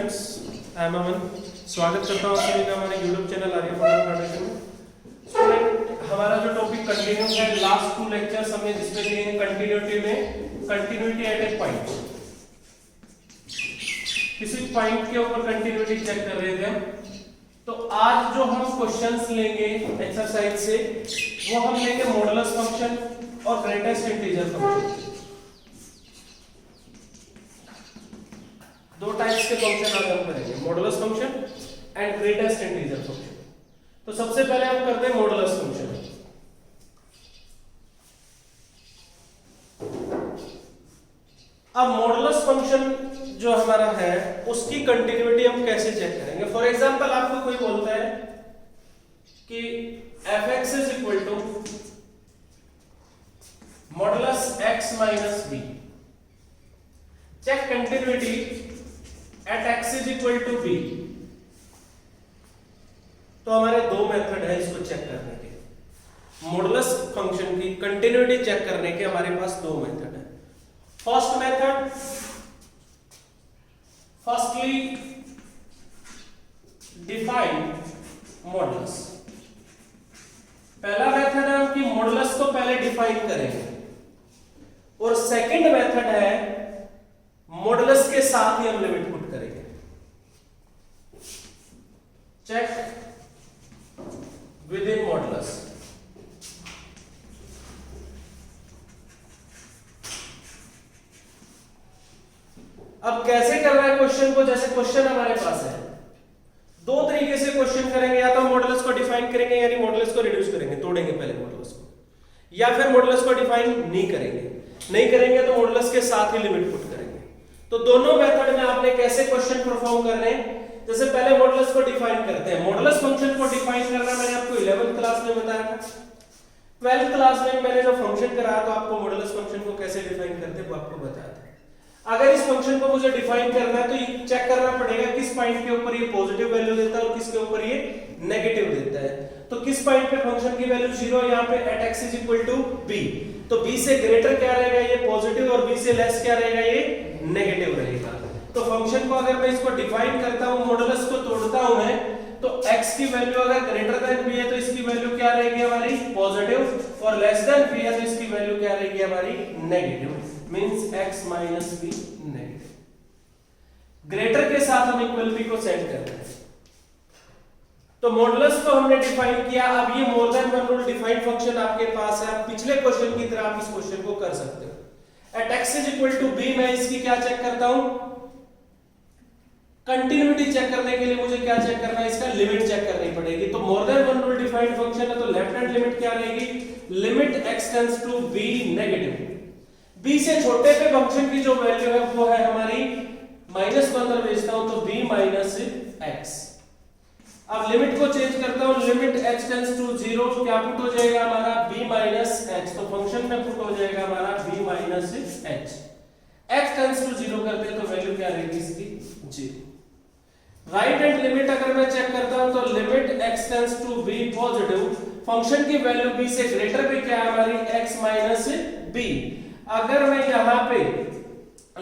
Students, I am अमन। स्वागत करता हूँ सभी का हमारे यूट्यूब चैनल आर्यभट्ट फाउंडेशन में। स्टूडेंट, हमारा जो टॉपिक कंटिन्यू है, लास्ट 2 लेक्चर्स हमने जिसमें दिए हैं कंटिन्यूटी में, कंटिन्यूटी एट ए पॉइंट। किसी पॉइंट के ऊपर कंटिन्यूटी चेक कर रहे थे हम। तो आज जो हम क्वेश्चंस लेंगे एक्सरसाइज से, वो हम लेंगे मॉडुलस फंक्शन और ग्रेटेस्ट इंटीजर फंक्शन। दो टाइप्स के फंक्शन आज हम करेंगे, modulus function and greatest integer function. तो सबसे पहले हम करते हैं मॉडुलस फंक्शन। अब मॉडुलस फंक्शन जो हमारा है उसकी कंटिन्यूटी हम कैसे चेक करेंगे। फॉर एग्जांपल आपको कोई बोलता है कि f(x) is equal to modulus x minus b। Check continuity at x is equal to b। तो हमारे दो मेथड है इसको चेक करने के। मॉडुलस फंक्शन की कंटिन्यूटी चेक करने के हमारे पास दो मेथड है। First method, firstly define modulus. पहला मेथड है कि मॉडुलस को पहले डिफाइन करेंगे, और सेकंड मेथड है मॉडुलस के साथ ही हम लिमिट पुट करेंगे। चेक विद इन मॉडुलस। अब कैसे करना है क्वेश्चन को, जैसे क्वेश्चन हमारे पास है, दो तरीके से क्वेश्चन करेंगे। या तो मॉडुलस को डिफाइन करेंगे, यानी मॉडुलस को रिड्यूस करेंगे, तोड़ेंगे पहले मॉडुलस को, या फिर मॉडुलस को डिफाइन नहीं करेंगे तो मॉडुलस के साथ ही लिमिट पुट करेंगे। तो दोनों मेथड में आपने कैसे क्वेश्चन परफॉर्म करने हैं। जैसे पहले मॉडुलस को डिफाइन करते हैं। मॉडुलस फंक्शन को डिफाइन करना मैंने आपको 11th क्लास में बताया था। 12th क्लास में मैंने जो फंक्शन कराया तो आपको मॉडुलस फंक्शन को कैसे डिफाइन करते हैं वो आपको बताया था। अगर इस फंक्शन को मुझे डिफाइन करना है तो ये चेक करना पड़ेगा किस पॉइंट के ऊपर ये पॉजिटिव वैल्यू देता है और किसके ऊपर ये नेगेटिव देता है। तो किस पॉइंट पे फंक्शन की वैल्यू 0, यहाँ पे at x is equal to b। तो b से ग्रेटर क्या रहेगा, ये पॉजिटिव, और b से लेस क्या रहेगा, ये नेगेटिव रहेगा। तो फंक्शन को अगर मैं इसको डिफाइन करता हूं, मॉडुलस को तोड़ता हूं मैं, तो x की वैल्यू अगर ग्रेटर देन b है तो इसकी वैल्यू क्या रहेगी हमारी, पॉजिटिव, और लेस देन b है तो इसकी वैल्यू क्या रहेगी हमारी, negative. Means x minus b negative. Greater के साथ हम इक्वल b को सेट कर रहे हैं। तो मॉडुलस को हमने डिफाइन किया। अब ये मोर than one rule defined function आपके पास है। पिछले क्वेश्चन की तरह आप इस क्वेश्चन को कर सकते हो। At x is equal to b मैं इसकी क्या चेक करता हूं, कंटिन्यूटी चेक करने के लिए मुझे क्या चेक करना है, इसका लिमिट चेक करनी पड़ेगी। तो more than one rule defined function है, तो लेफ्ट हैंड लिमिट क्या रहेगी, limit x tends to b negative. b से छोटे पे फंक्शन की जो वैल्यू है वो है हमारी माइनस को अंदर भेजता हूं तो b माइनस x। अब लिमिट को चेंज करता हूं, लिमिट x टेंड्स टू 0 क्या पुट हो जाएगा हमारा, b माइनस x। तो फंक्शन में पुट हो जाएगा हमारा b minus h। x tends to 0 करते हैं तो वैल्यू क्या रहेगी इसकी, 0। राइट हैंड लिमिट अगर मैं चेक करता हूं तो limit x tends to b positive, function की वैल्यू b से ग्रेटर पे क्या है हमारी, x माइनस b। अगर मैं यहां पे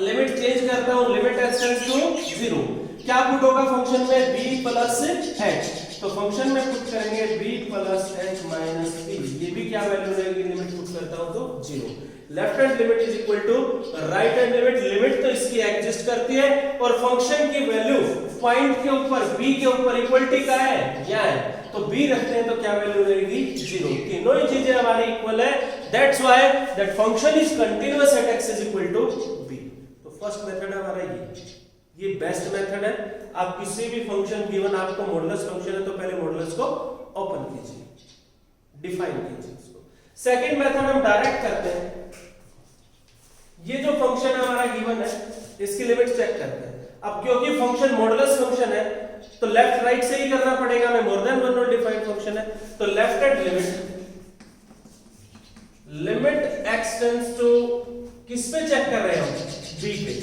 लिमिट चेंज करता हूं, लिमिट x टेंड्स टू 0 क्या पुट होगा फंक्शन में, b प्लस h। तो फंक्शन में पुट करेंगे b plus h minus b। ये भी क्या वैल्यू रहेगी, लिमिट पुट करता हूं तो 0। Left hand limit is equal to right hand limit. Limit तो इसकी एग्जिस्ट करती है, और फंक्शन की वैल्यू पॉइंट के ऊपर b के ऊपर इक्वलिटी का है, यहां है, तो b रखते हैं तो क्या वैल्यू रहेगी, 0। तीनों ही चीजें हमारी इक्वल है। That's why that function is continuous at x is equal to b। तो फर्स्ट मेथड है हमारा ये बेस्ट मेथड है। आप किसी भी फंक्शन गिवन आपको मॉडुलस फंक्शन है तो पहले मॉडुलस को ओपन कीजिए, डिफाइन कीजिए इसको। सेकंड मेथड हम डायरेक्ट करते हैं। ये जो फंक्शन है हमारा गिवन है, इसकी लिमिट चेक करते हैं। अब क्योंकि फंक्शन मॉडुलस फंक्शन है तो लेफ्ट राइट से ही करना पड़ेगा, मैं more than one rule defined function है तो left hand limit x tends to, किस पे चेक कर रहे हैं हम, b पे।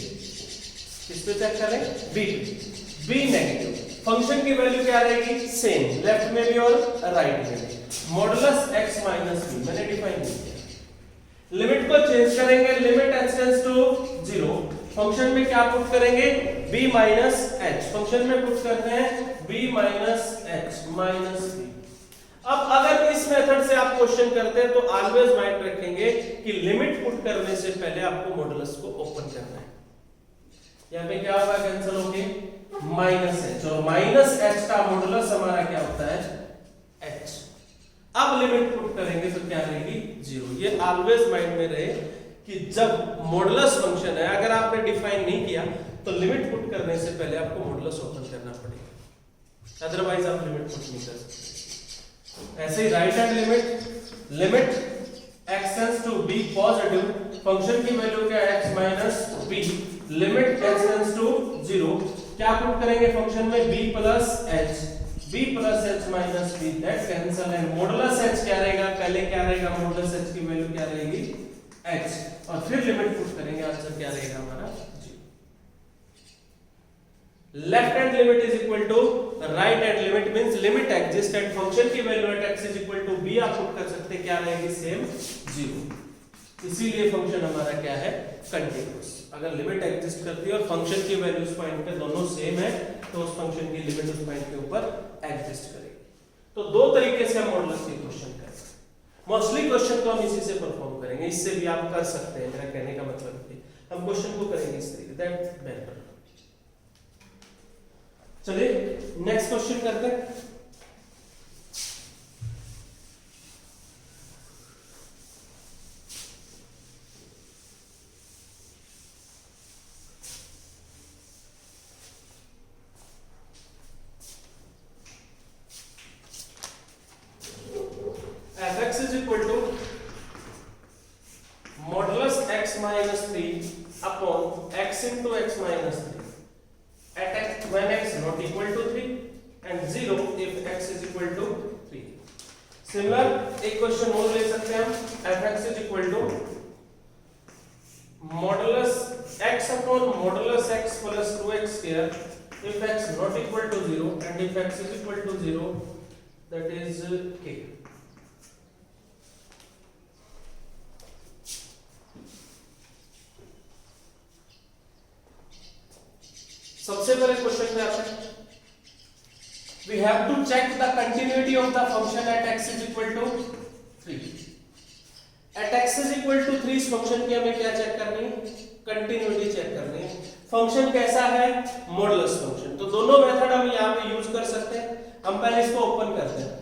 किस पे चेक कर रहे हैं, b पे। b नेगेटिव, फंक्शन की वैल्यू क्या रहेगी, सेम, लेफ्ट में भी और राइट में भी। मॉडुलस x माइनस b मैंने डिफाइन किया। लिमिट को चेंज करेंगे, limit x tends to 0, function में क्या पुट करेंगे, b माइनस h, फंक्शन में पुट करते हैं b minus h minus b। अब अगर इस मेथड से आप क्वेश्चन करते हैं तो ऑलवेज माइंड रखेंगे कि लिमिट पुट करने से पहले आपको मॉडुलस को ओपन करना है। यहाँ पे क्या होगा, कैंसिल होके माइनस h, और माइनस h का मॉडुलस हमारा क्या होता है, h। अब लिमिट पुट करेंगे तो क्या रहेगी, 0। ये ऑलवेज माइंड में रहे कि जब मॉडुलस फंक्शन है, अगर आपने डिफाइन नहीं किया तो लिमिट पुट करने से पहले आपको मॉडुलस ओपन करना पड़ेगा, अदरवाइज आप लिमिट पुट नहीं कर सकते। ऐसे ही right hand limit x tends to b positive, function की वैल्यू क्या है, x minus b, limit x tends to 0, क्या पुट करेंगे फंक्शन में, b plus h minus b, that cancel है। मॉडुलस h क्या रहेगा, पहले क्या रहेगा, मॉडुलस h की वैल्यू क्या रहेगी, h, और फिर लिमिट पुट करेंगे, आंसर क्या रहेगा हमारा, 0। Left hand limit is equal to right hand limit, means limit exist at function की value at x is equal to b, आप पुट कर सकते हैं, क्या रहेगी, सेम 0। इसीलिए फंक्शन हमारा क्या है, कंटीन्यूअस। अगर लिमिट एग्जिस्ट करती है और फंक्शन की वैल्यू उस पॉइंट पे दोनों सेम है तो उस फंक्शन की लिमिट उस पॉइंट के ऊपर एग्जिस्ट करेगी। तो दो तरीके से हम मॉडुलस के क्वेश्चन करते हैं। मोस्टली क्वेश्चन तो हम इसी से परफॉर्म करेंगे, इससे भी आप कर सकते हैं, मेरा कहने का मतलब है हम क्वेश्चन को करेंगे इस तरीके, दैट बेटर। चलिए नेक्स्ट क्वेश्चन करते हैं। fx is equal to modulus x minus 3 upon x into x minus 3 at x when x not equal to 3 and 0 if x is equal to 3। Similar एक question और ले सकते हैं हम, fx is equal to modulus x upon modulus x plus 2x square if x not equal to 0 and if x is equal to 0, that is k। सबसे पहले question में आते हैं, we have to check the continuity of the function at x is equal to 3। at x is equal to 3 इस function की हमें क्या check करनी है, कंटिन्यूटी चेक करनी है। फंक्शन कैसा है, मॉडुलस फंक्शन। तो दोनों मेथड हम यहाँ पे यूज कर सकते हैं। हम पहले इसको ओपन करते हैं।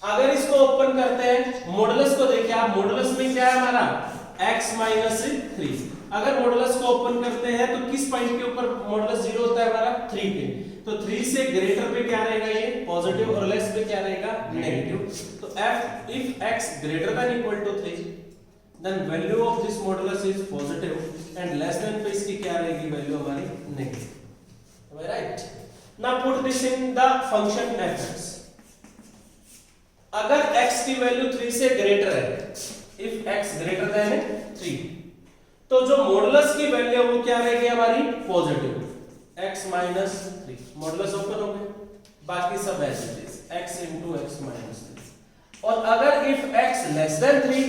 अगर इसको ओपन करते हैं, मॉडुलस को देखिए आप, मॉडुलस में क्या है हमारा, x माइनस 3। अगर मॉडुलस को ओपन करते हैं तो किस पॉइंट के ऊपर मॉडुलस 0 होता है हमारा, 3 पे। तो 3 से ग्रेटर पे क्या रहेगा, ये पॉजिटिव, और लेस पे क्या रहेगा, नेगेटिव। तो if x greater than equal to 3 then value of this modulus is positive and less than पे इसकी क्या रहेगी, वैल्यू हमारी negative. Am I right? Now put this in the function fx। अगर x की वैल्यू 3 से greater है, if x greater than 3, तो जो मॉडुलस की वैल्यू है वो क्या रहेगी हमारी, positive, x minus 3। Modulus open हो गया, बाकी सब ऐसे it is x into x minus 3। और अगर if x less than 3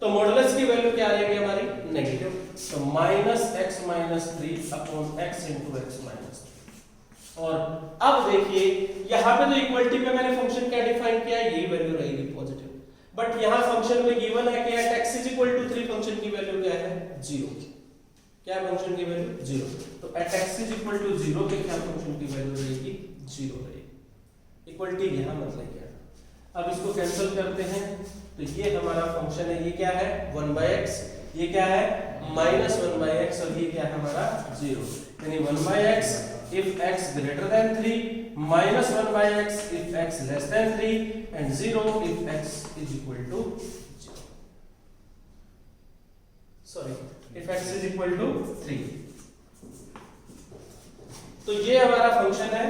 तो मॉडुलस की वैल्यू क्या रहेगी हमारी, नेगेटिव। तो minus x minus 3 upon x into x minus 3। और अब देखिए यहाँ पे तो इक्वलिटी पे मैंने फंक्शन क्या डिफाइन किया है, यही वैल्यू रहेगी पॉजिटिव। बट यहाँ फंक्शन में गिवन है कि at x is equal to 3 function की वैल्यू क्या है, 0। क्या है फंक्शन की वैल्यू, 0। तो at x is equal to 0 पे क्या फंक्शन की वैल्यू रहेगी, 0 रहेगी। इक्वलिटी यहाँ मतलब क्या है। अब इसको कैंसिल करते हैं तो ये हमारा फंक्शन है, ये क्या है 1/x, ये क्या है -1/x, और ये क्या है हमारा 0। यानी 1/x if x greater than 3, -1/x if x less than 3, and 0 if x is equal to 0. Sorry, if x is equal to 3। तो ये हमारा फंक्शन है।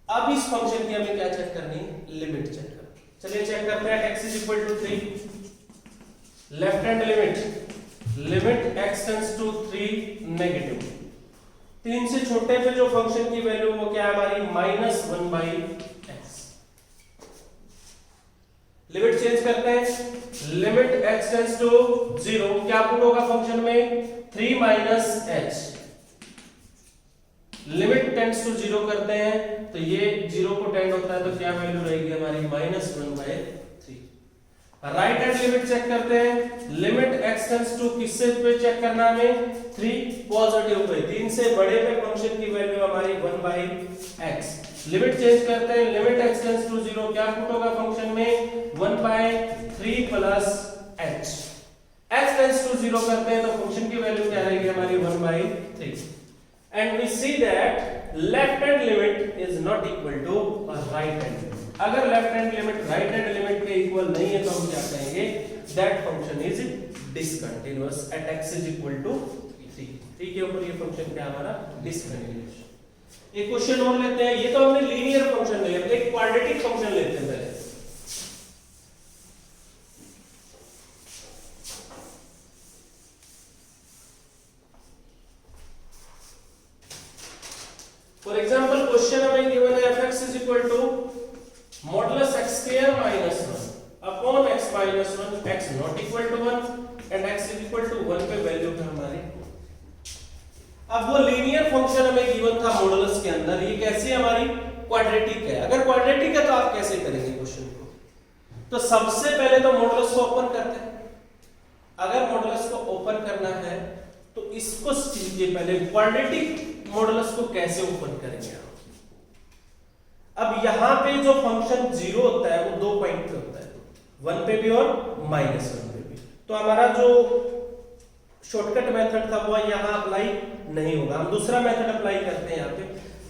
अब इस फंक्शन की हमें क्या चेक करनी है, लिमिट चेक करनी। चलिए चेक करते हैं, x is equal to 3, left hand limit x tends to 3 negative. 3 से छोटे पे जो फंक्शन की वैल्यू वो क्या है हमारी, -1/x। लिमिट चेंज करते हैं, लिमिट x टेंड्स टू 0 क्या पुट होगा फंक्शन में 3 minus h, limit tends to 0 करते हैं तो ये 0 को टेंड होता है तो क्या वैल्यू रहेगी हमारी -1/3। राइट हैंड लिमिट चेक करते हैं, लिमिट x टेंड्स टू किससे पे चेक करना हमें 3 पॉजिटिव पे, 3 से बड़े पे फंक्शन की वैल्यू हमारी 1/x। लिमिट चेंज करते हैं, लिमिट x टेंड्स टू 0 क्या पुट होगा फंक्शन में 1/3 plus h, x tends to 0 करते हैं तो फंक्शन की वैल्यू क्या रहेगी हमारी 1/3। And we see that left hand limit is not equal to right hand limit. अगर left hand limit right hand limit के इक्वल नहीं है तो हम क्या कहेंगे that function is discontinuous at x is equal to 3। 3 के ऊपर ये फंक्शन क्या हमारा डिसकंटीन्यूअस। एक क्वेश्चन और लेते हैं, ये तो हमने लीनियर फंक्शन लिया, एक क्वाड्रेटिक फंक्शन लेते हैं पहले। फॉर एग्जांपल क्वेश्चन हमें गिवन है fx is equal to modulus x square minus 1 upon x minus 1, x not equal to 1 and x is equal to 1 पे वैल्यू था हमारी। अब वो लीनियर फंक्शन हमें गिवन था मॉडुलस के अंदर, ये कैसी हमारी क्वाड्रेटिक है। अगर क्वाड्रेटिक है तो आप कैसे करेंगे क्वेश्चन को, तो सबसे पहले तो मॉडुलस को ओपन करते हैं। अगर मॉडुलस को ओपन करना है तो इसको सीखिए पहले क्वाड्रेटिक मॉडुलस को कैसे ओपन करेंगे आप। अब यहां पे जो फंक्शन 0 होता है वो 2 पॉइंट पे होता है, 1 पे भी और -1 पे भी। तो हमारा जो शॉर्टकट मेथड था वो यहां अप्लाई नहीं होगा, हम दूसरा मेथड अप्लाई करते हैं। यहाँ पे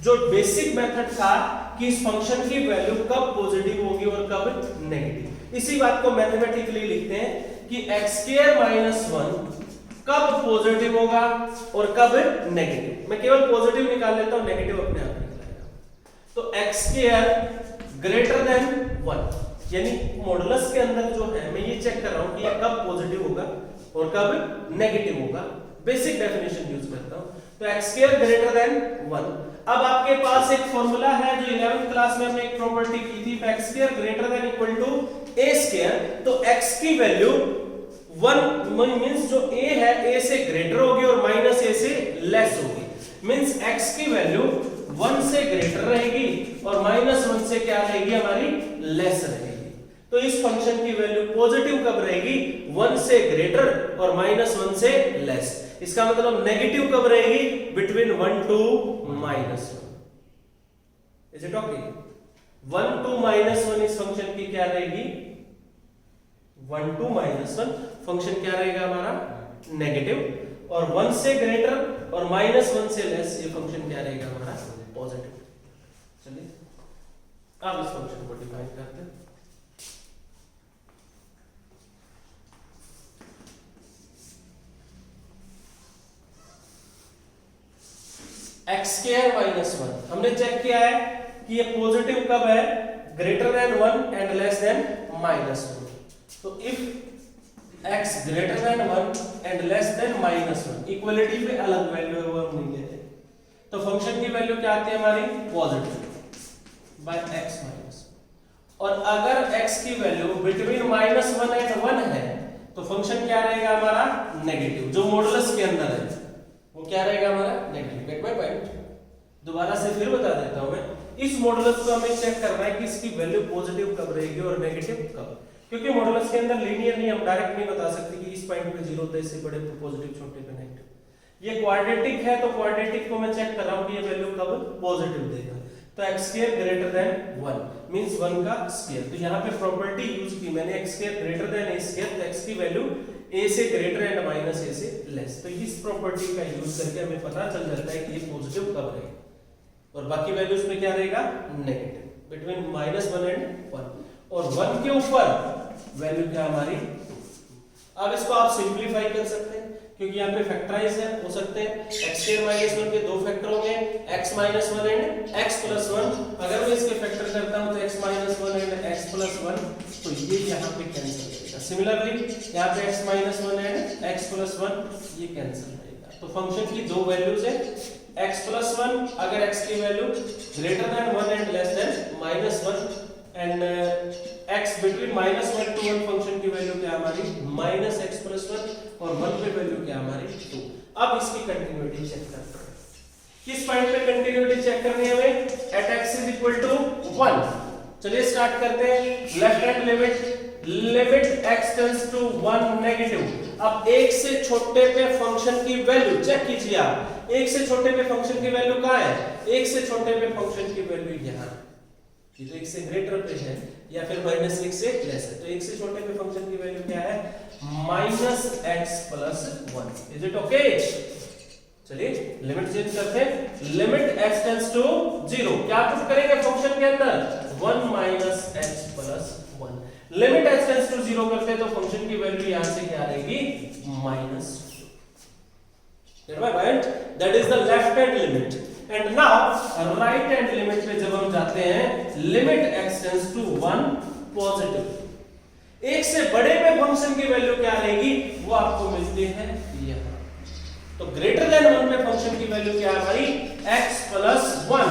जो बेसिक मेथड था कि इस फंक्शन की वैल्यू कब पॉजिटिव होगी और कब नेगेटिव, इसी बात को मैथमेटिकली लिखते हैं कि x² - 1 कब पॉजिटिव होगा और कब नेगेटिव। मैं केवल पॉजिटिव निकाल लेता हूं, नेगेटिव अपने आप निकल आएगा। तो x² ग्रेटर देन 1 यानी मॉडुलस के अंदर जो है मैं ये चेक कर रहा हूं कि ये कब पॉजिटिव होगा और कब नेगेटिव होगा, बेसिक डेफिनेशन यूज करता हूं। तो x² ग्रेटर देन 1। अब आपके पास एक फॉर्मूला है जो 11th क्लास में हमने एक प्रॉपर्टी की थी, x² greater than equal to a²। तो x की वैल्यू 1 मींस जो a है a से ग्रेटर होगी और -a से लेस होगी, मींस x की वैल्यू 1 से ग्रेटर रहेगी और -1 से क्या रहेगी हमारी लेस रहेगी। तो इस फंक्शन की वैल्यू पॉजिटिव कब रहेगी 1 से ग्रेटर और -1 से लेस। इसका मतलब नेगेटिव कब रहेगी between 1 to -1। Is it okay? 1 to -1 इस फंक्शन की क्या रहेगी 1 to -1 फंक्शन क्या रहेगा हमारा नेगेटिव, और 1 से ग्रेटर और -1 से लेस ये फंक्शन क्या रहेगा हमारा पॉजिटिव। चलिए अब इस फंक्शन को डिफाइन करते हैं। x² - 1 हमने चेक किया है कि ये पॉजिटिव कब है greater than 1 and less than -1। तो if x greater than 1 and less than -1, equality पे अलग वैल्यू है वो हम नहीं लेते, तो फंक्शन की वैल्यू क्या आती है हमारी पॉजिटिव बाय x -1। और अगर x की वैल्यू बिटवीन -1 एंड 1 है तो फंक्शन क्या रहेगा हमारा नेगेटिव, जो मॉडुलस के अंदर है वो क्या रहेगा हमारा नेगेटिव। Gate my point? दोबारा से फिर बता देता हूं मैं, इस मॉडुलस को हमें चेक करना है कि इसकी वैल्यू पॉजिटिव कब रहेगी और नेगेटिव कब, क्योंकि मॉडुलस के अंदर लीनियर नहीं, हम डायरेक्ट नहीं बता सकते कि इस पॉइंट पे 0 था इससे बड़े पे पॉजिटिव छोटे पे नेगेटिव। ये क्वाड्रेटिक है तो क्वाड्रेटिक को मैं चेक कर रहा हूं कि ये वैल्यू कब पॉजिटिव देगा। तो x² ग्रेटर देन 1 मींस 1 का स्क्वायर। तो यहां पे प्रॉपर्टी यूज की मैंने x² ग्रेटर देन a², तो x की वैल्यू a से ग्रेटर एंड -a से लेस। तो इस प्रॉपर्टी का यूज करके हमें पता चल जाता है कि ये पॉजिटिव कब रहेगा और बाकी वैल्यूज में क्या रहेगा नेगेटिव बिटवीन -1 एंड 1, और 1 के ऊपर वैल्यू क्या हमारी। अब इसको आप सिंपलीफाई कर सकते हैं क्योंकि यहाँ पे फैक्टराइज है, हो सकते हैं x² - 1 के 2 फैक्टर होंगे, x - 1 एंड x + 1। अगर मैं इसके फैक्टर करता हूं तो x - 1 एंड x + 1, तो ये यहाँ पे कैंसिल हो जाएगा। सिमिलरली यहाँ पे x - 1 एंड x + 1 ये कैंसिल हो जाएगा। तो फंक्शन की दो वैल्यूज है x + 1, अगर x की value greater than 1 and less than -1 and x between -1 to 1 function की वैल्यू क्या हमारी -x+1 और 1 पे वैल्यू क्या हमारी 2। अब इसकी कंटिन्यूटी चेक करते हैं। किस पॉइंट पे कंटिन्यूटी चेक करनी है हमें? At x = 1। चलिए स्टार्ट करते हैं। Left hand limit x tends to 1 negative. अब एक से छोटे पे फंक्शन की वैल्यू चेक कीजिए आप। एक से छोटे पे फंक्शन की वैल्यू कहां है? एक से छोटे पे फंक्शन की वैल्यू यहां, ये तो एक से ग्रेटर पे है या फिर -1 से लेस है। तो एक से छोटे पे फंक्शन की वैल्यू क्या है? -x+1। Is it okay? चलिए लिमिट चेंज करते हैं। लिमिट x टेंड्स टू 0 क्या पुट करेंगे फंक्शन के अंदर? 1 - x+1। Limit x tends to 0 करते हैं तो फंक्शन की वैल्यू यहां से क्या रहेगी? -2। Get my point? That is the left hand limit. And now right hand limit पे जब हम जाते हैं, limit x tends to 1 positive। एक से बड़े पे फंक्शन की वैल्यू क्या रहेगी? वो आपको मिलती है यहाँ। तो ग्रेटर देन 1 पे फंक्शन की वैल्यू क्या है हमारी? x+1।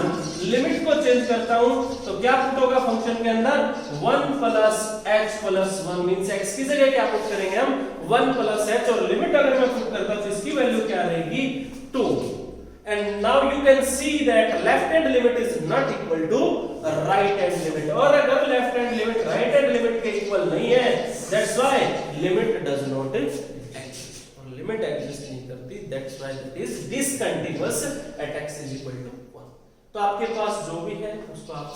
लिमिट को चेंज करता हूं तो क्या पुट होगा फंक्शन के अंदर? 1 + x+1 मींस x की जगह क्या पुट करेंगे हम? 1 + h। और लिमिट अगर मैं पुट करता हूं तो इसकी वैल्यू क्या रहेगी? 2। And now you can see that left hand limit is not equal to right hand limit। और अगर left hand limit right hand limit के इक्वल नहीं है, that's why limit does not exist। और लिमिट एग्जिस्ट नहीं करती, that's why it is discontinuous at x = 1। तो आपके पास जो भी है उसको आप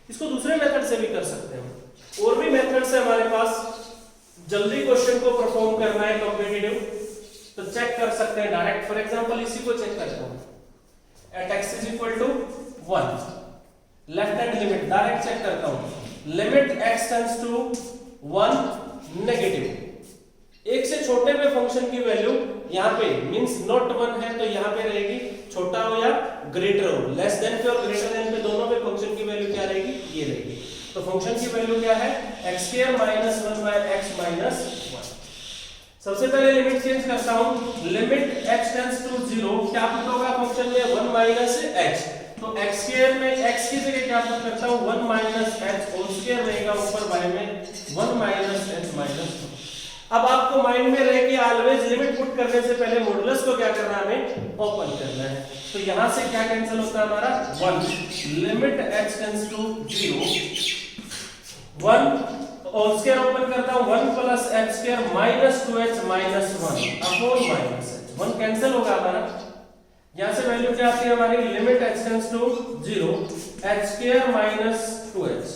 इसको दूसरे मेथड से भी कर सकते हैं। और भी मेथड्स है हमारे पास। जल्दी क्वेश्चन को परफॉर्म करना है कॉम्पिटिटिव तो चेक कर सकते हैं डायरेक्ट। फॉर एग्जांपल इसी को चेक करता हूं। At x = 1 left hand limit direct check करता हूं। Limit x tends to 1 negative. एक से छोटे पे फंक्शन की वैल्यू यहां पे मींस नॉट 1 है तो यहां पे रहेगी, छोटा हो या ग्रेटर हो। लेस देन पे और ग्रेटर देन पे दोनों पे फंक्शन की वैल्यू क्या रहेगी? ये रहेगी। तो फंक्शन की वैल्यू क्या है? x² - 1/x - 1। सबसे पहले लिमिट चेंज करता हूं। लिमिट x टेंड्स टू 0 क्या पुट होगा फंक्शन में? 1 - h। तो x² में x की जगह क्या पुट करता हूं? 1 - h होल स्क्वायर रहेगा, ऊपर y में 1 - h - 1। अब आपको माइंड में रहे कि ऑलवेज लिमिट पुट करने से पहले मॉडुलस को क्या करना है? हमें ओपन करना है। तो यहां से क्या कैंसिल होता है हमारा? 1। लिमिट x टेंड्स टू 0 1 और स्क्वायर ओपन करता हूं 1 + h² - 2h - 1 upon -h। 1 cancel होगा हमारा। यहां से वैल्यू क्या आती है हमारी? Limit x tends to 0 h² - 2h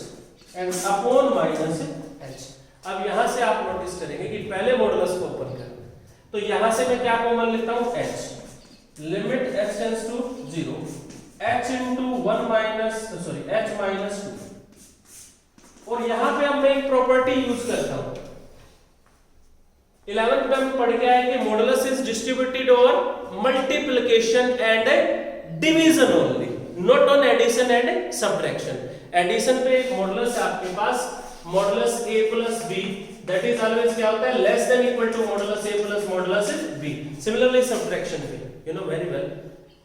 and upon -h। अब यहां से आप नोटिस करेंगे कि पहले मॉडुलस को ओपन करना है तो यहां से मैं क्या कॉमन लेता हूं? h। Limit x tends to 0 h * 1 - h - 2। और यहां पे अब मैं एक प्रॉपर्टी यूज करता हूं। 11th में हम पढ़ के आए कि modulus is distributed over multiplication and division only, not on addition and subtraction. Addition पे एक मॉडुलस है आपके पास, modulus a + b, that is always क्या होता है? Less than equal to modulus a + modulus b। Similarly subtraction पे you know very well.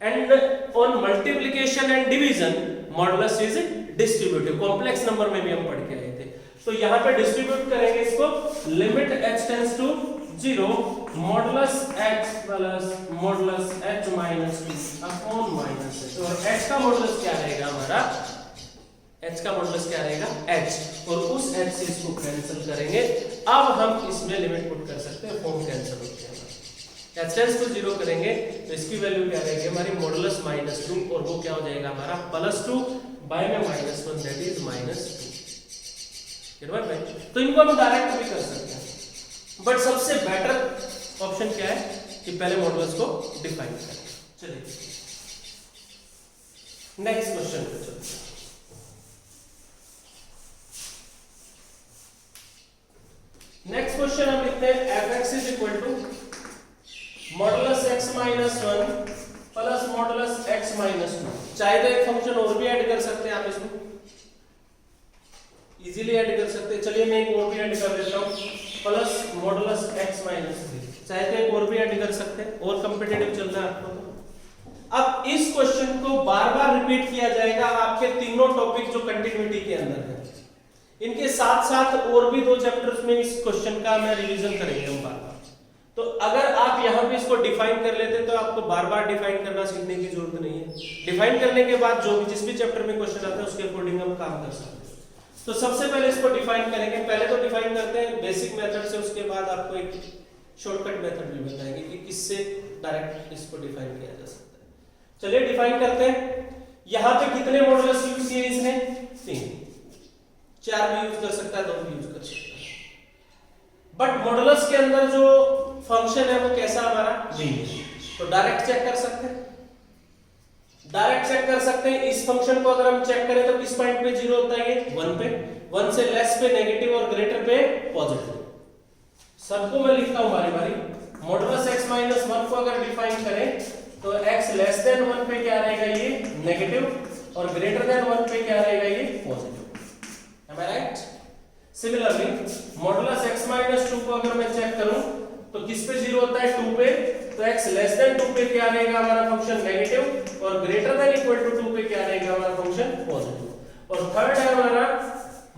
And on multiplication and division modulus is distributive. Complex number में भी हम पढ़ के आए थे। तो यहां पे डिस्ट्रीब्यूट करेंगे इसको। Limit h tends to 0 modulus x + modulus h - 2 upon -h। और h का मॉडुलस क्या रहेगा हमारा? h का मॉडुलस क्या रहेगा? h। और उस h से इसको कैंसिल करेंगे। अब हम इसमें लिमिट पुट कर सकते हैं, फॉर्म कैंसिल होते हैं। h टेंड्स टू 0 करेंगे तो इसकी वैल्यू क्या रहेगी हमारी? मॉडुलस -2 और वो क्या हो जाएगा हमारा? +2 बाय में -1 दैट इज -2। तो इनको हम डायरेक्ट भी कर सकते हैं, बट सबसे बेटर ऑप्शन क्या है कि पहले मॉडुलस को डिफाइन करें। चलिए नेक्स्ट क्वेश्चन पे चलते हैं। नेक्स्ट क्वेश्चन हम लिखते हैं fx = modulus x - 1 plus modulus x - 2। चाहे तो एक फंक्शन और भी ऐड कर सकते हैं आप इसमें, इजीली ऐड कर सकते हैं। चलिए मैं एक और भी ऐड कर देता हूं, प्लस मॉडुलस x - 3। चाहे तो एक और भी ऐड कर सकते हैं, और कंपटीटिव चल रहा है आपको तो। अब इस क्वेश्चन को बार-बार रिपीट किया जाएगा आपके तीनों टॉपिक जो कंटिन्यूटी के अंदर है। इनके साथ साथ और भी 2 चैप्टर्स में इस क्वेश्चन का मैं रिवीजन करेंगे हम बार-बार। तो अगर आप यहाँ पे इसको डिफाइन कर लेते तो आपको बार-बार डिफाइन करना सीखने की जरूरत नहीं है। डिफाइन करने के बाद जो भी जिस भी चैप्टर में क्वेश्चन आता है उसके अकॉर्डिंग हम काम कर सकते हैं। तो सबसे पहले इसको डिफाइन करेंगे। पहले तो डिफाइन करते हैं बेसिक मेथड से, उसके बाद आपको एक शॉर्टकट मेथड भी बताएंगे कि किससे डायरेक्ट इसको डिफाइन किया जा सकता है। चलिए डिफाइन करते हैं। यहाँ पे कितने मॉडुलस यूज किए इसने? 3। 4 भी यूज कर सकता है, 2 भी यूज कर सकता है। बट मॉडुलस के अंदर जो फंक्शन है वो कैसा हमारा? लीनियर। तो डायरेक्ट चेक कर सकते हैं, डायरेक्ट चेक कर सकते हैं। इस फंक्शन को अगर हम चेक करें तो किस पॉइंट पे 0 होता है? ये 1 पे। 1 से लेस पे नेगेटिव और ग्रेटर पे पॉजिटिव। सबको मैं लिखता हूं बारी बारी। मॉडुलस x माइनस 1 को अगर डिफाइन करें तो x लेस देन 1 पे क्या रहेगा? ये नेगेटिव और ग्रेटर देन 1 पे क्या रहेगा? ये positive. Am I right? Similarly modulus x minus 2 को अगर मैं चेक करूं तो किस पे 0 होता है? 2 पे। तो x लेस देन 2 पे क्या रहेगा हमारा फंक्शन? नेगेटिव और ग्रेटर देन इक्वल टू 2 पे क्या रहेगा हमारा फंक्शन? पॉजिटिव। और थर्ड है हमारा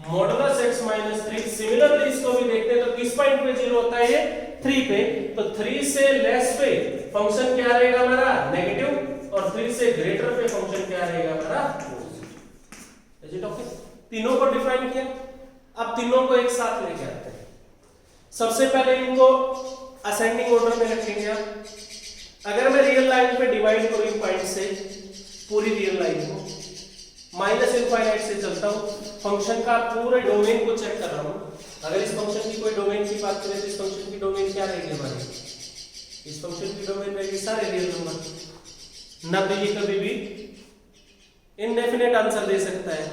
मॉडुलस x माइनस 3। सिमिलरली इसको भी देखते हैं तो किस पॉइंट पे 0 होता है? ये 3 पे। तो 3 से लेस पे फंक्शन क्या रहेगा हमारा? नेगेटिव और 3 से ग्रेटर पे फंक्शन क्या रहेगा हमारा? पॉजिटिव। Is it okay? तीनों को डिफाइन किया। अब तीनों को एक साथ लेके आते हैं। सबसे पहले इनको असेंडिंग ऑर्डर में रखेंगे आप। अगर मैं रियल लाइन पे डिवाइड करूं इन पॉइंट से पूरी रियल लाइन को, माइनस इनफाइनाइट से चलता हूं, फंक्शन का पूरे डोमेन को चेक कर रहा हूं। अगर इस फंक्शन की कोई डोमेन की बात करें तो इस फंक्शन की डोमेन क्या रहेगी हमारी? इस फंक्शन की डोमेन रहेगी सारे रियल नंबर। ना तो ये कभी भी इनडेफिनेट आंसर दे सकता है,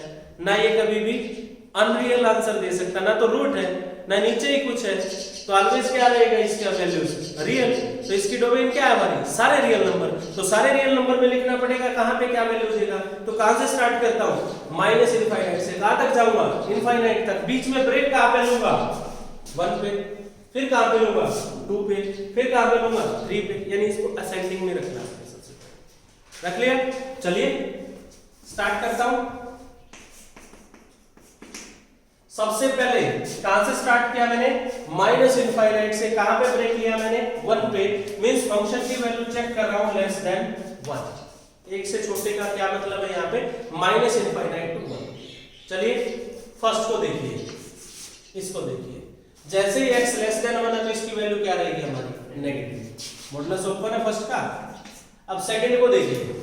ना ये कभी भी अनरियल आंसर दे सकता, ना तो रूट है ना नीचे ही कुछ है। तो ऑलवेज क्या रहेगा इसका वैल्यूज? रियल। तो इसकी डोमेन क्या है हमारी? सारे रियल नंबर। तो सारे रियल नंबर में लिखना पड़ेगा कहां पे क्या वैल्यू देगा। तो कहां से स्टार्ट करता हूं? माइनस इनफाइनाइट से। कहां तक जाऊंगा? इनफाइनाइट तक। बीच में ब्रेक कहां पे लूंगा? 1 पे। फिर कहां पे लूंगा? 2 पे। फिर कहां पे लूंगा? 3 पे। यानी इसको असेंडिंग में रखना है। सबसे पहले रख लिया। चलिए स्टार्ट करता हूं। सबसे पहले कहां से स्टार्ट किया मैंने? माइनस इनफाइनाइट से। कहां पे ब्रेक लिया मैंने? 1 पे। मींस फंक्शन की वैल्यू चेक कर रहा हूं लेस देन 1। एक से छोटे का क्या मतलब है यहाँ पे? Minus infinite to 1। चलिए फर्स्ट को देखिए, इसको देखिए। जैसे ही x लेस देन 1 है तो इसकी वैल्यू क्या रहेगी हमारी? नेगेटिव। मॉडुलस ओपन है फर्स्ट का। अब सेकंड को देखिए,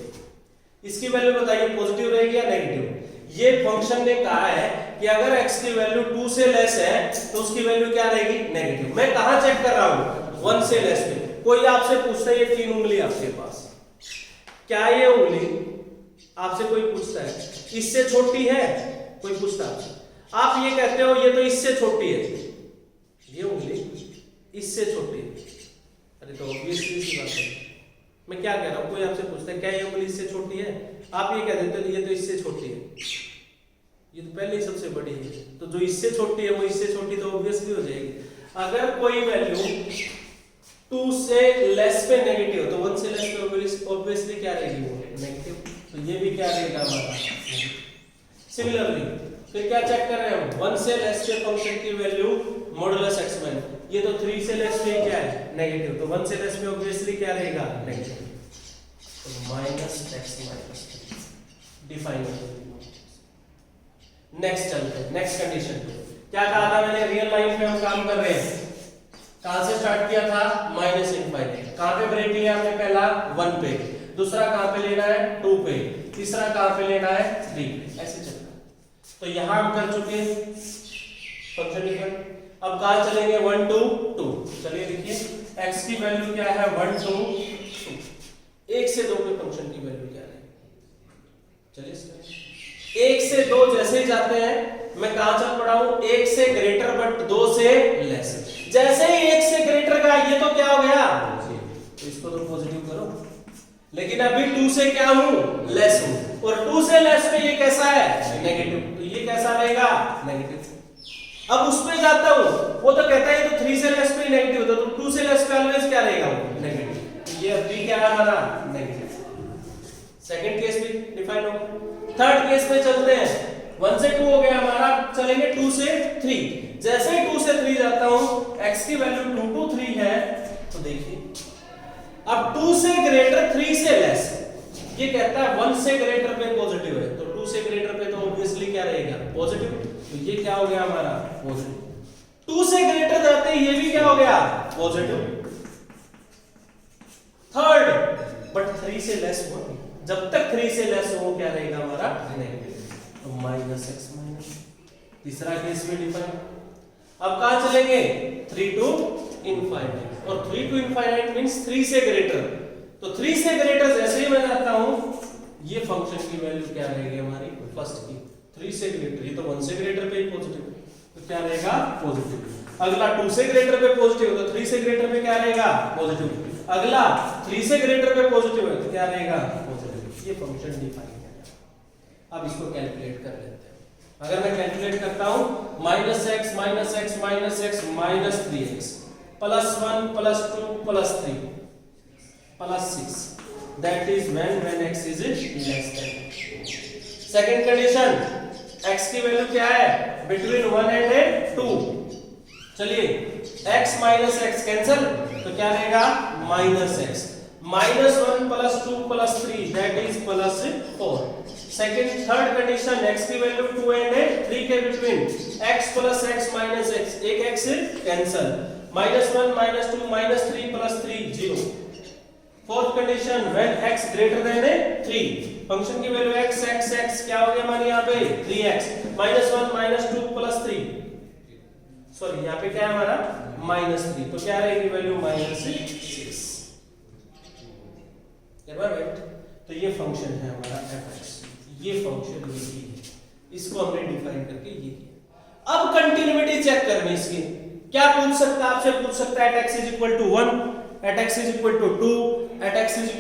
इसकी वैल्यू बताइए पॉजिटिव रहेगी या नेगेटिव? ये फंक्शन ने कहा है कि अगर x की वैल्यू 2 से लेस है तो उसकी वैल्यू क्या रहेगी? नेगेटिव। मैं कहां चेक कर रहा हूं? 1 से लेस पे। कोई आपसे पूछता है ये 3 उंगली आपके पास, क्या ये उंगली आपसे कोई पूछता है इससे छोटी है? कोई पूछता है, आप ये कहते हो ये तो इससे छोटी है, ये उंगली इससे छोटी है। अरे तो ऑब्वियसली सी बात है। मैं क्या कह रहा हूं? कोई आपसे पूछता है क्या ये उंगली इससे छोटी है? आप ये कह देते हो ये तो इससे छोटी है, ये तो पहले ही सबसे बड़ी है। तो जो इससे छोटी है वो इससे छोटी तो ऑब्वियसली हो जाएगी। अगर कोई वैल्यू 2 से लेस पे नेगेटिव तो 1 से लेस पे ऑब्वियसली क्या रहेगी? वो नेगेटिव। तो ये भी क्या रहेगा हमारा? सिमिलरली फिर क्या चेक कर रहे हैं हम? 1 से लेस पे फंक्शन की वैल्यू मॉडुलस x माइनस, ये तो 3 से लेस पे क्या है? नेगेटिव। तो 1 से लेस पे ऑब्वियसली क्या रहेगा? नेगेटिव। तो माइनस x माइनस डिफाइन कर दिया। नेक्स्ट चलते हैं नेक्स्ट कंडीशन पे। क्या कहा था मैंने? रियल लाइन पे हम काम कर रहे हैं। कहां से स्टार्ट किया था? Minus infinite. कहां पे ब्रेक लिया हमने? पहला 1 पे, दूसरा कहां पे लेना है? 2 पे, तीसरा कहां पे लेना है? 3 पे। ऐसे चलता है। तो यहां हम कर चुके फंक्शन डिफाइन। अब कहां चलेंगे? 1 2 2। चलिए देखिए x की वैल्यू क्या है? 1 2 2। 1 से 2 पे फंक्शन की वैल्यू क्या है? चलिए 1 से 2 जैसे ही जाते हैं मैं कहां चल पड़ा हूं? 1 से ग्रेटर बट 2 से लेस। जैसे ही 1 से ग्रेटर का ये तो क्या हो गया? तो इसको तो पॉजिटिव करो। लेकिन अभी 2 से क्या हूं? लेस हूं। और 2 से लेस पे ये कैसा है? नेगेटिव। तो ये कैसा रहेगा? नेगेटिव। अब उस पे जाता हूं, वो तो कहता है तो 3 से लेस पे नेगेटिव होता, तो 2 से लेस पे ऑलवेज क्या रहेगा? नेगेटिव। ये अभी क्या है हमारा? नेगेटिव। सेकंड केस भी डिफाइन हो गया। थर्ड केस में चलते हैं। 1 से 2 हो गया हमारा, चलेंगे 2 से 3। जैसे ही 2 से 3 जाता हूं, x की वैल्यू 2 to 3 है, तो देखिए अब 2 से ग्रेटर 3 से लेस, ये कहता है 1 से ग्रेटर पे पॉजिटिव है, तो 2 से ग्रेटर पे तो ऑब्वियसली क्या रहेगा, पॉजिटिव। तो ये क्या हो गया हमारा, पॉजिटिव। 2 से ग्रेटर जाते ही ये भी क्या हो गया, पॉजिटिव। थर्ड, बट 3 से लेस हो, जब तक 3 से लेस हो क्या रहेगा हमारा, नेगेटिव, तो -x-। तीसरा केस में डिफाइन। अब कहां चलेंगे, 3 to infinite, और 3 to infinite मींस 3 से ग्रेटर। तो 3 से ग्रेटर जैसे ही मैं जाता हूं, ये फंक्शन की वैल्यू क्या रहेगी हमारी, फर्स्ट की 3 से ग्रेटर, ये तो 1 से ग्रेटर पे ही पॉजिटिव है, तो क्या रहेगा, पॉजिटिव। अगला 2 से ग्रेटर पे पॉजिटिव, तो 3 से ग्रेटर पे क्या रहेगा, पॉजिटिव। अगला 3 से ग्रेटर पे पॉजिटिव है, तो क्या रहेगा, पॉजिटिव। ये फंक्शन डिफाइन है। अब इसको कैलकुलेट कर लेते हैं। अगर मैं कैलकुलेट करता हूं, -x -x -3x +1 +2 +3 +6, that is when x is less than। Second condition, x की वैल्यू क्या है, बिटवीन 1 and 2। चलिए x -x कैंसिल, तो क्या रहेगा, -x। -1 +2 +3 that is +4। Second third condition, x की वैल्यू 2 and 3 के बिटवीन, x + x - x, एक x cancel, -1 -2 -3 +3 0। Fourth condition, when x greater than 3, function की वैल्यू x x x क्या हो गया हमारे यहाँ पे, 3x, -1 -2 +3, सॉरी यहाँ पे क्या है हमारा, -3, तो क्या रहेगी वैल्यू, -6। तो ये फंक्शन है हमारा fx, ये फंक्शन ये है, इसको हमने डिफाइन करके ये किया। अब कंटिन्यूटी चेक करनी इसकी, क्या पूछ सकता है, आपसे पूछ सकता है x = 1, x = 2, x =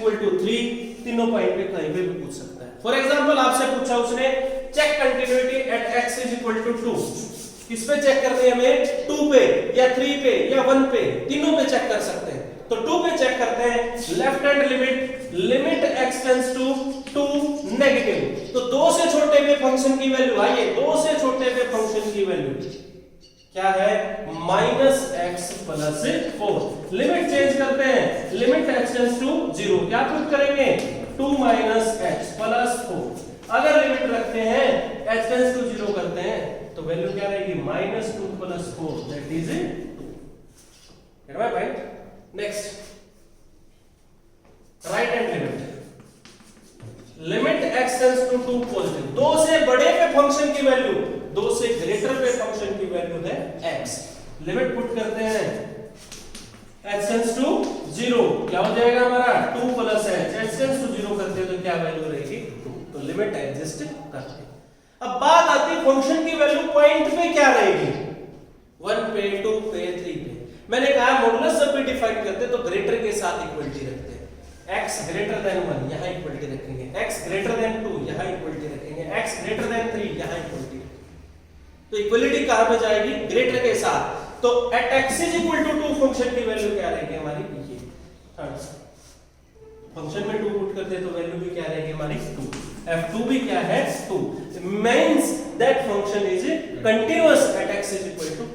3, तीनों पॉइंट पे कहीं पे भी पूछ सकता है। फॉर एग्जांपल आपसे पूछा उसने, चेक कंटिन्यूटी एट x = 2, किस पे चेक करनी है हमें, 2 पे या 3 पे या 1 पे, तीनों पे चेक कर सकते हैं। तो 2 पे चेक करते हैं, left hand limit x tends to 2 negative, तो 2 से छोटे पे फंक्शन की वैल्यू, आइए 2 से छोटे पे फंक्शन की वैल्यू क्या है, -x + 4। लिमिट चेंज करते हैं, लिमिट x टेंड्स टू 0, क्या पुट करेंगे, 2 - x + 4। अगर लिमिट रखते हैं, h टेंड्स टू 0 करते हैं, तो वैल्यू क्या रहेगी, -2 + 4 that is 2। Get my point. Next, right hand limit x tends to 2 positive, 2 से बड़े पे फंक्शन की वैल्यू, 2 से ग्रेटर पे फंक्शन की वैल्यू है x। लिमिट पुट करते हैं, h टेंड्स टू 0 क्या हो जाएगा हमारा, 2 + h टेंड्स टू 0 करते हैं तो क्या वैल्यू रहेगी, 2। तो लिमिट एडजस्ट करते हैं। अब बात आती है फंक्शन की वैल्यू पॉइंट पे क्या रहेगी, 1 पे, 2 पे, 3 पे। मैंने कहा मॉडुलस जब भी डिफाइन करते हैं तो ग्रेटर के साथ इक्वलिटी रखते हैं, x ग्रेटर देन 1 यहां इक्वलिटी रखेंगे, x ग्रेटर देन 2 यहां इक्वलिटी रखेंगे, x ग्रेटर देन 3 यहां इक्वलिटी। तो इक्वलिटी कहां पे जाएगी, ग्रेटर के साथ। तो एट x = 2 फंक्शन की वैल्यू क्या रहेगी हमारी, ये थर्ड फंक्शन में 2 पुट करते हैं तो वैल्यू भी क्या रहेगी हमारी, 2। f2 भी क्या है, 2, means that function is continuous at x = 2।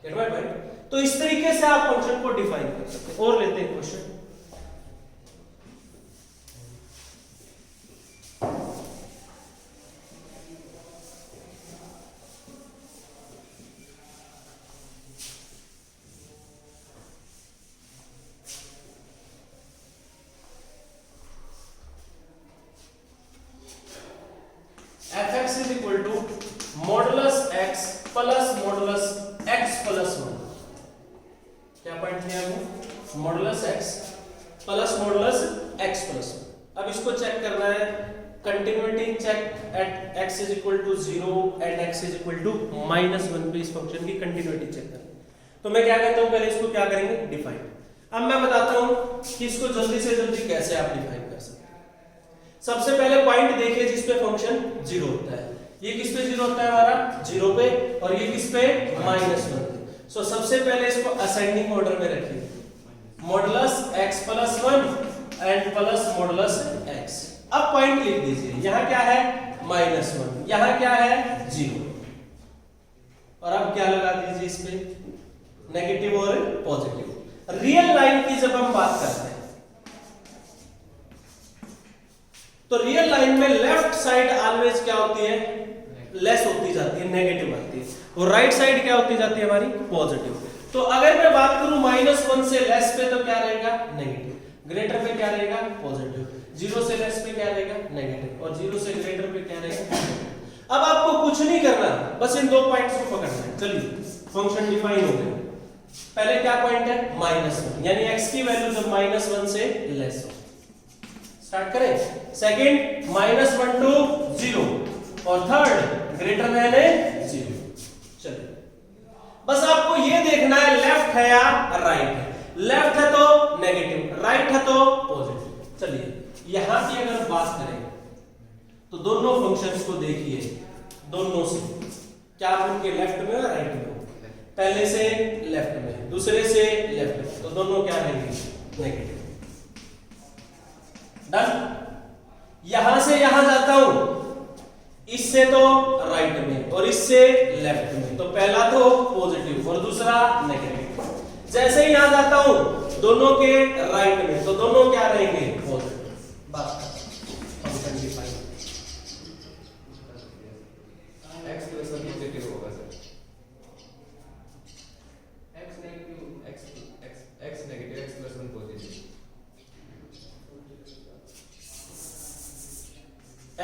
Get my point. तो इस तरीके से आप फंक्शन को डिफाइन कर सकते हैं। और लेते हैं question, fx = modulus x plus modulus x + 1। क्या पॉइंट लिया हमने, modulus x plus modulus x + 1। अब इसको चेक करना है, continuity check at x = 0 and x = -1 पे इस फंक्शन की कंटिन्यूटी चेक करना है। तो मैं क्या कहता हूं, पहले इसको क्या करेंगे, डिफाइन। अब मैं बताता हूं कि इसको जल्दी से जल्दी कैसे आप डिफाइन कर सकते हैं। सबसे पहले पॉइंट देखिए जिस पे फंक्शन 0 होता है, ये किस पे 0 होता है हमारा, 0 पे, और ये किस पे, -1 पे। सो सबसे पहले इसको असेंडिंग ऑर्डर में रखिए, modulus x + 1 and plus modulus x। अब पॉइंट लिख दीजिए, यहां क्या है -1, यहां क्या है 0, और अब क्या लगा दीजिए इस पे, नेगेटिव और पॉजिटिव। रियल लाइन की जब हम बात करते हैं तो रियल लाइन में लेफ्ट साइड ऑलवेज क्या होती है, लेस होती जाती है, नेगेटिव आती है, और राइट साइड क्या होती जाती है हमारी, पॉजिटिव। तो अगर मैं बात करूं -1 से लेस पे तो क्या रहेगा, नेगेटिव, ग्रेटर पे क्या रहेगा, पॉजिटिव, 0 से लेस पे क्या रहेगा, नेगेटिव, और 0 से ग्रेटर पे क्या रहेगा। अब आपको कुछ नहीं करना, बस इन दो पॉइंट्स को पकड़ना है। चलिए फंक्शन डिफाइन हो गया। पहले क्या पॉइंट है, -1, यानी x की वैल्यू जब -1 से लेस हो। स्टार्ट करें। सेकंड -1 to 0, और थर्ड ग्रेटर देन 0। चलिए बस आपको ये देखना है लेफ्ट है या राइट है। लेफ्ट है तो नेगेटिव, राइट है तो पॉजिटिव। चलिए यहां की अगर बात करें तो दोनों फंक्शंस को देखिए, दोनों से क्या आप उनके लेफ्ट में और राइट में हो, पहले से लेफ्ट में, दूसरे से लेफ्ट में, तो दोनों क्या रहेंगे, नेगेटिव। डन। यहां से यहां जाता हूं, इससे तो राइट में और इससे लेफ्ट में, तो पहला तो पॉजिटिव और दूसरा नेगेटिव। जैसे ही यहां जाता हूं दोनों के राइट में, तो दोनों क्या रहेंगे, पॉजिटिव। बात function define. x plus 1 positive होगा sir, x negative, x negative, x plus 1 positive,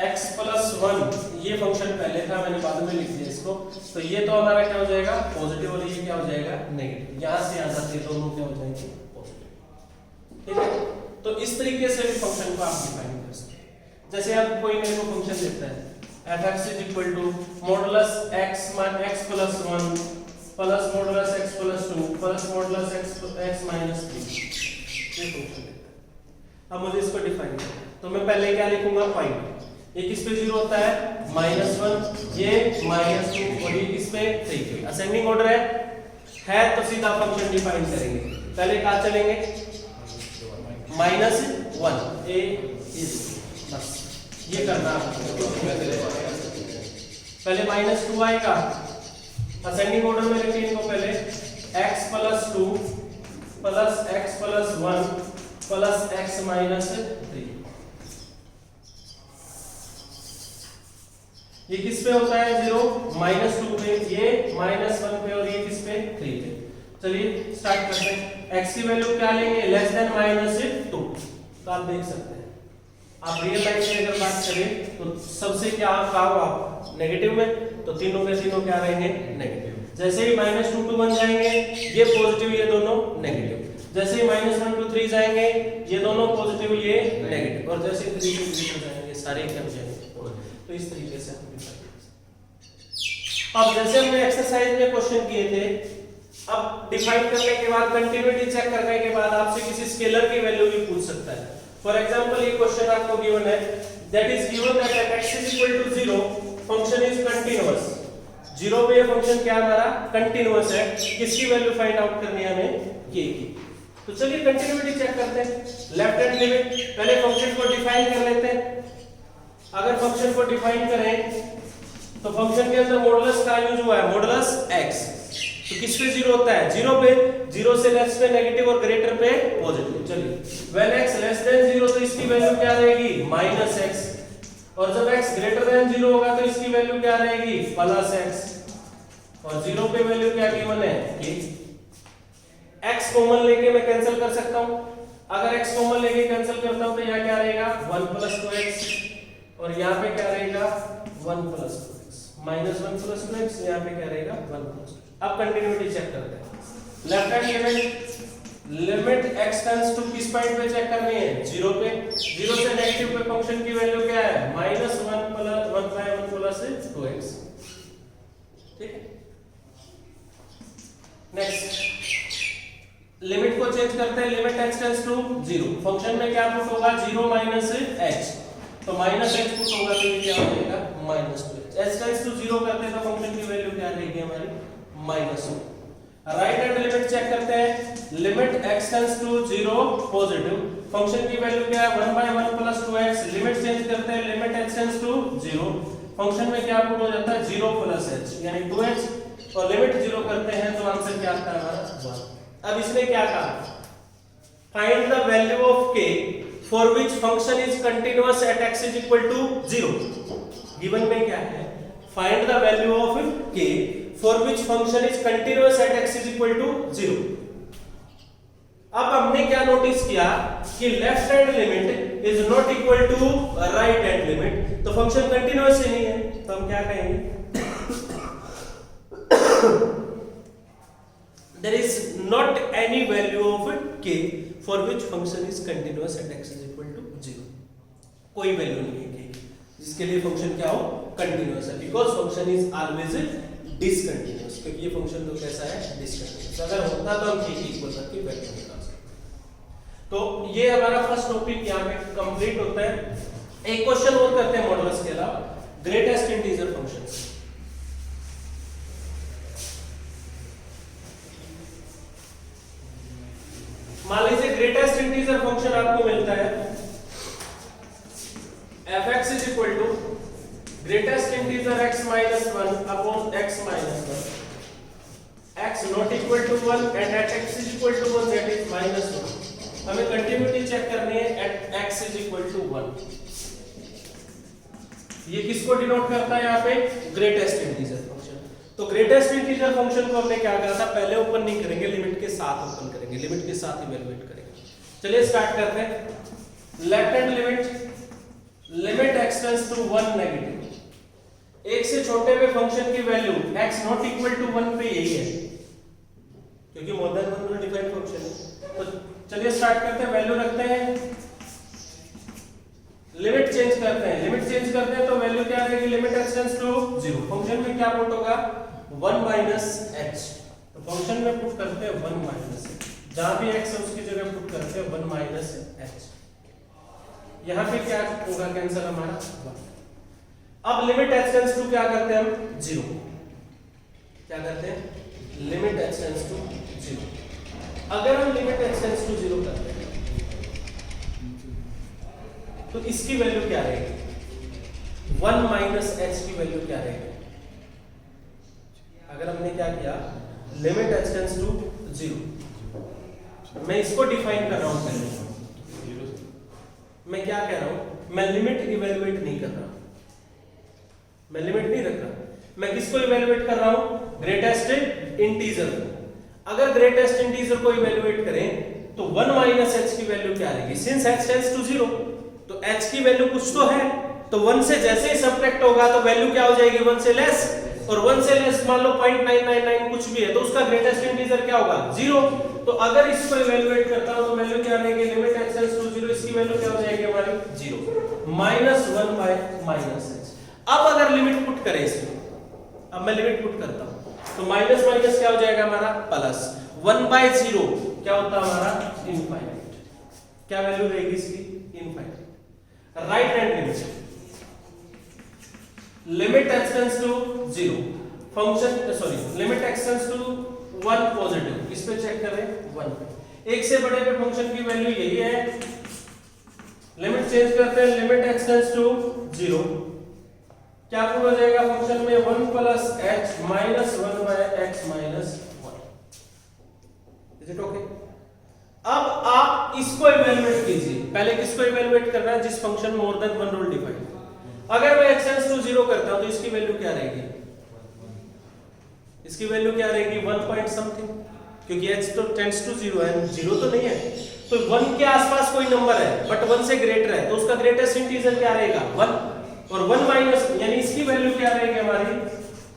x plus 1 ये फंक्शन पहले था, मैंने बाद में लिख दिया इसको, तो ये तो हमारा क्या हो जाएगा, पॉजिटिव, और ये क्या हो जाएगा, नेगेटिव। यहां से यहां जाते दोनों क्या हो जाएंगे, पॉजिटिव। ठीक है, तो इस तरीके से भी फंक्शन को आप डिफाइन कर सकते हैं। जैसे अब कोई मेरे को फंक्शन देता है f(x) modulus x plus 1 plus modulus x plus 2 plus modulus x minus 3, ये फंक्शन देता है। अब मुझे इसको डिफाइन करना है, तो मैं पहले क्या लिखूंगा, पॉइंट। ये किस पे 0 होता है, -1, ये -2, और ये किस पे 3 पे। असेंडिंग ऑर्डर है तो सीधा फंक्शन डिफाइन करेंगे। पहले कहां चलेंगे, -1 a इज, बस ये करना है। पहले -2 आएगा, असेंडिंग ऑर्डर में रखिए इनको, पहले x plus 2 plus x plus 1 plus x minus 3। ये किस पे होता है 0, -2 पे, ये -1 पे, और ये किस पे 3 पे। चलिए स्टार्ट करते हैं। x की वैल्यू क्या लेंगे, लेस देन -2, तो आप देख सकते हैं। आप रियल लाइफ में अगर बात करें तो सबसे क्या कहा आप नेगेटिव में, तो तीनों के तीनों क्या रहेंगे, नेगेटिव। जैसे ही -2 to 1 जाएंगे ये पॉजिटिव, ये दोनों नेगेटिव। जैसे ही -1 to 3 जाएंगे ये दोनों पॉजिटिव, ये नेगेटिव, और जैसे 3 to 3 जाएंगे सारे क्या हो जाएंगे। तो इस तरीके से हम डिफाइन कर सकते हैं। अब जैसे हमने एक्सरसाइज में क्वेश्चन किए थे, अब डिफाइन करने के बाद, कंटिन्यूटी चेक करने के बाद आपसे किसी स्केलर की वैल्यू भी पूछ सकता है। फॉर एग्जांपल ये क्वेश्चन आपको गिवन है, that is given that x is equal to 0 function is continuous. 0 पे ये फंक्शन क्या हमारा कंटीन्यूअस है। किसकी वैल्यू फाइंड आउट करनी है हमें, k की। तो चलिए कंटिन्यूटी चेक करते हैं। लेफ्ट हैंड लिमिट, पहले फंक्शन को डिफाइन कर लेते हैं। अगर फंक्शन को डिफाइन करें तो फंक्शन के अंदर मॉडुलस का यूज हुआ है, मॉडुलस x, तो किस पे 0 होता है, 0 पे, 0 से लेस पे नेगेटिव और ग्रेटर पे पॉजिटिव। चलिए व्हेन x लेस देन 0 तो इसकी वैल्यू क्या रहेगी, -x, और जब x ग्रेटर देन 0 होगा तो इसकी वैल्यू क्या रहेगी, +x, और 0 पे वैल्यू क्या गिवन है, k। x कॉमन लेके मैं कैंसिल कर सकता हूं। अगर x कॉमन लेके कैंसिल करता हूं तो यहां क्या रहेगा, 1 + 2x, और यहां पे क्या रहेगा 1 + 2x, -1 + 2x, यहां पे क्या रहेगा 1 + 2। अब कंटिन्यूटी चेक करते हैं। Left hand limit x tends to किस पॉइंट पे चेक करनी है, 0 पे। 0 से नेगेटिव पे फंक्शन की वैल्यू क्या है, -1 + 1 + 2x। ठीक है, नेक्स्ट लिमिट को चेंज करते हैं। Limit x tends to 0, function में क्या पुट होगा, 0 - h, तो -h पुट होगा तो ये क्या हो जाएगा, -2h। h टेंड्स टू 0 करते हैं तो फंक्शन की वैल्यू क्या रहेगी हमारी, -1। राइट हैंड लिमिट चेक करते हैं। Limit x tends to 0 positive, function की वैल्यू क्या है 1/1 + 2x। लिमिट चेंज करते हैं, limit x tends to 0, function में क्या पुट हो जाता है 0 + h यानी 2h, और लिमिट 0 करते हैं तो आंसर क्या आता है हमारा 1। अब इसने क्या कहा, find the value of k for which function is continuous at x = 0। Given में क्या है, find the value of k for which function is continuous at x = 0। अब हमने क्या नोटिस किया कि left hand limit is not equal to right hand limit, तो function continuous ही नहीं है, तो हम क्या कहेंगे there is not any value of k for which function is continuous at x = 0। कोई वैल्यू नहीं है k जिसके लिए फंक्शन क्या हो कंटीन्यूअस है, because function is always discontinuous, क्योंकि ये फंक्शन तो कैसा है डिसकंटीन्यूअस। अगर होता तो हम k इक्वल करके वैल्यू निकाल सकते। तो ये हमारा फर्स्ट टॉपिक यहां पे कंप्लीट होता है। एक क्वेश्चन और करते हैं मॉडुलस के अलावा, ग्रेटेस्ट इंटीजर फंक्शंस। मान लीजिए ग्रेटेस्ट इंटीजर फंक्शन आपको मिलता है fx = greatest integer x - 1 upon x - 1, x not equal to 1 and at x = 1 that is -1। हमें कंटिन्यूटी चेक करनी है at x = 1। ये किसको डिनोट करता है यहाँ पे, ग्रेटेस्ट इंटीजर फंक्शन। तो ग्रेटेस्ट इंटीजर फंक्शन को हमने क्या कहा था, पहले ओपन नहीं करेंगे, लिमिट के साथ ओपन करेंगे, लिमिट के साथ इवैल्यूएट करेंगे। चलिए स्टार्ट करते हैं। Left hand limit x tends to 1 negative, एक से छोटे में फंक्शन की value x not equal to 1 पे यही है, क्योंकि more than 1 will define function है। तो चलिए स्टार्ट करते हैं, वैल्यू रखते हैं, लिमिट चेंज करते हैं तो वैल्यू क्या रहेगी, limit x tends to 0, function में क्या पुट होगा 1 - h, तो फंक्शन में पुट करते हैं 1 - h, जहां भी x है उसकी जगह पुट करते हैं 1 - h। यहां पे क्या होगा कैंसर हमारा 1। अब लिमिट x टेंड्स टू क्या करते हैं हम 0, क्या करते हैं लिमिट x टेंड्स टू 0। अगर हम लिमिट x टेंड्स टू 0 करते हैं तो इसकी वैल्यू क्या रहेगी 1 - h की वैल्यू क्या रहेगी। अगर हमने क्या किया लिमिट x टेंड्स टू 0, मैं इसको डिफाइन कर रहा हूं पहले, मैं क्या कह रहा हूं, मैं लिमिट इवैल्यूएट नहीं कर रहा, मैं लिमिट नहीं रख रहा, मैं किसको इवैल्यूएट कर रहा हूं ग्रेटेस्ट इंटीजर। अगर ग्रेटेस्ट इंटीजर को इवैल्यूएट करें तो 1 - h की वैल्यू क्या रहेगी, सिंस h टेंड्स टू 0 तो h की वैल्यू कुछ तो है, तो 1 से जैसे ही सब्ट्रैक्ट होगा तो वैल्यू क्या हो जाएगी 1 से लेस, और 1 से लेस मान लो 0.999 कुछ भी है तो उसका ग्रेटेस्ट इंटीजर क्या होगा 0। तो अगर इसको इवैल्यूएट करता हूं तो वैल्यू क्या रहेगी, लिमिट x टेंड्स टू 0, इसकी वैल्यू क्या हो जाएगी हमारी 0 -1 - h। अब अगर लिमिट पुट करें इसमें, अब मैं लिमिट पुट करता हूं तो माइनस माइनस क्या हो जाएगा हमारा प्लस, 1/0 क्या होता है हमारा इनफाइनाइट, क्या वैल्यू रहेगी इसकी infinite. Right hand limit x tends to 0, function sorry limit x tends to 1 positive, इस पे चेक करें 1, एक से बड़े पे फंक्शन की वैल्यू यही है, लिमिट चेंज करते हैं, लिमिट x टेंड्स टू 0 क्या हो जाएगा फंक्शन में 1 + h - 1/x - 1। Is it okay. अब आप इसको इवैल्यूएट कीजिए, पहले किसको इवैल्यूएट करना है, जिस फंक्शन मोर देन 1 रूल डिफाइन। अगर मैं x टेंड्स टू 0 करता हूं तो इसकी वैल्यू क्या रहेगी, इसकी वैल्यू क्या रहेगी 1 पॉइंट समथिंग, क्योंकि h तो टेंड्स टू 0 है, 0 तो नहीं है, तो 1 के आसपास कोई नंबर है बट 1 से ग्रेटर है, तो उसका ग्रेटेस्ट इंटीजर क्या रहेगा 1, और 1 माइनस यानी इसकी वैल्यू क्या रहेगी हमारी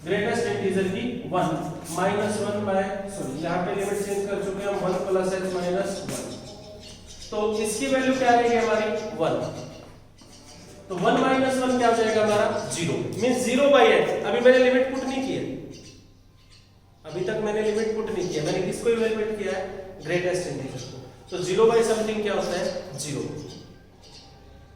ग्रेटेस्ट इंटीजर की 1 -1 बाय सॉरी यहां पे लिमिट चेंज कर चुके हैं हम 1 + h - 1, तो इसकी वैल्यू क्या रहेगी हमारी 1, तो 1 - 1 क्या हो जाएगा हमारा 0 मींस 0/h। अभी मैंने लिमिट पुट नहीं की है, अभी तक मैंने लिमिट पुट नहीं किया, मैंने किसको इवैल्यूएट किया है ग्रेटेस्ट इंटीजर को, तो 0/समथिंग क्या होता है 0।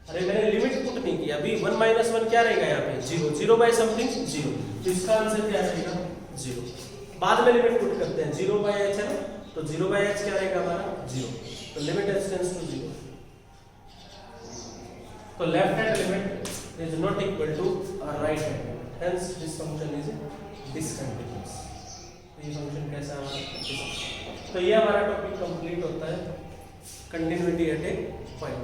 अरे मैंने लिमिट पुट नहीं किया, अभी 1 - 1 क्या रहेगा यहाँ पे 0, 0/समथिंग 0, तो इसका आंसर क्या रहेगा 0। बाद में लिमिट पुट करते हैं 0/h है ना, तो 0/h क्या रहेगा हमारा 0, तो लिमिट h टेंड्स टू 0, तो left hand limit is not equal to right hand, hence this function is discontinuous. ये फंक्शन कैसा है हमारा, तो ये हमारा टॉपिक कंप्लीट होता है कंटिन्यूटी एट ए पॉइंट।